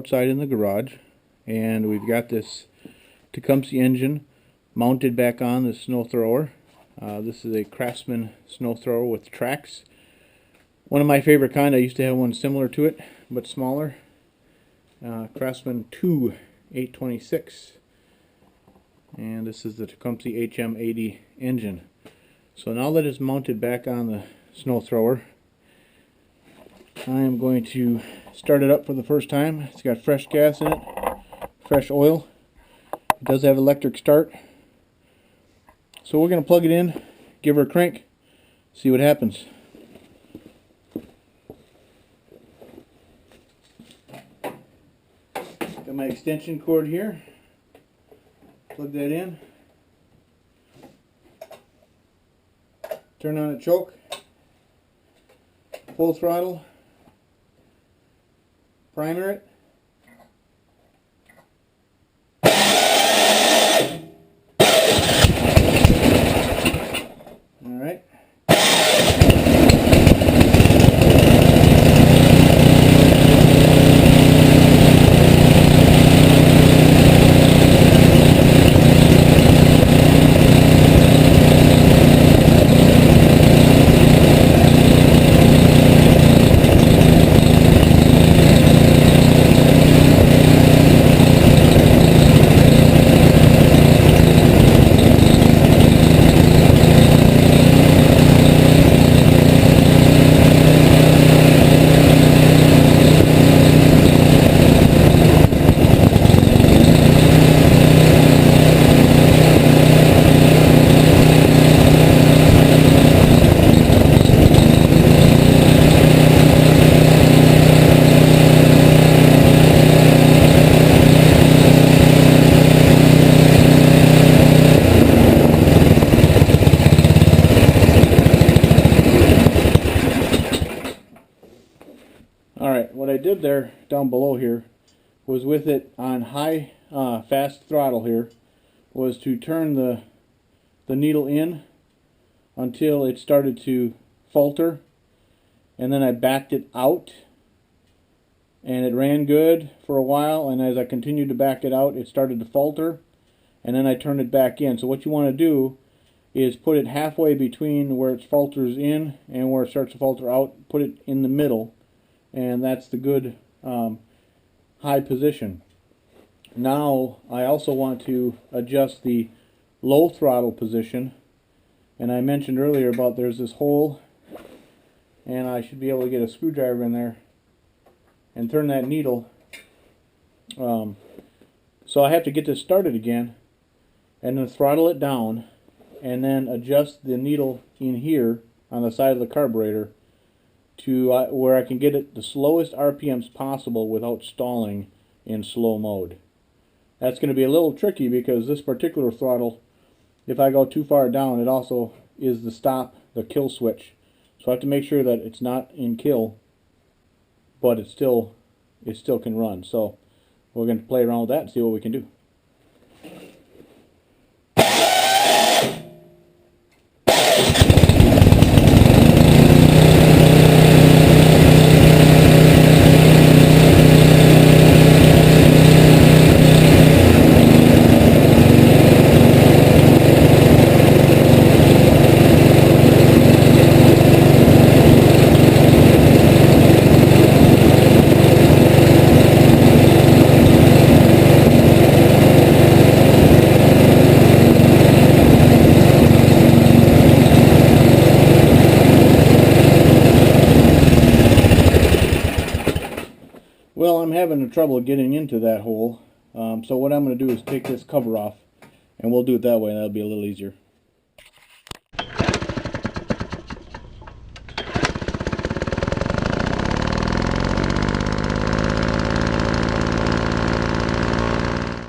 outside in the garage, and we've got this Tecumseh engine mounted back on the snow thrower. This is a Craftsman snow thrower with tracks. One of my favorite kind. I used to have one similar to it, but smaller. Craftsman 2 826. And this is the Tecumseh HM80 engine. So now that it's mounted back on the snow thrower, I am going to start it up for the first time. It's got fresh gas in it, fresh oil. It does have electric start. So we're going to plug it in, give her a crank, see what happens. Got my extension cord here. Plug that in. Turn on a choke. Full throttle. Primer it. All right. Alright, what I did there down below here was with it on high fast throttle here was to turn the needle in until it started to falter, and then I backed it out and it ran good for a while, and as I continued to back it out it started to falter, and then I turned it back in. So what you want to do is put it halfway between where it falters in and where it starts to falter out. Put it in the middle, and that's the good high position. Now I also want to adjust the low throttle position, and I mentioned earlier about there's this hole, and I should be able to get a screwdriver in there and turn that needle. So I have to get this started again and then throttle it down and then adjust the needle in here on the side of the carburetor to where I can get it the slowest RPMs possible without stalling in slow mode. That's going to be a little tricky because this particular throttle, if I go too far down, it also is the stop, the kill switch. So I have to make sure that it's not in kill, but it still can run. So we're going to play around with that and see what we can do. Well, I'm having trouble getting into that hole, so what I'm going to do is take this cover off, and we'll do it that way, and that'll be a little easier.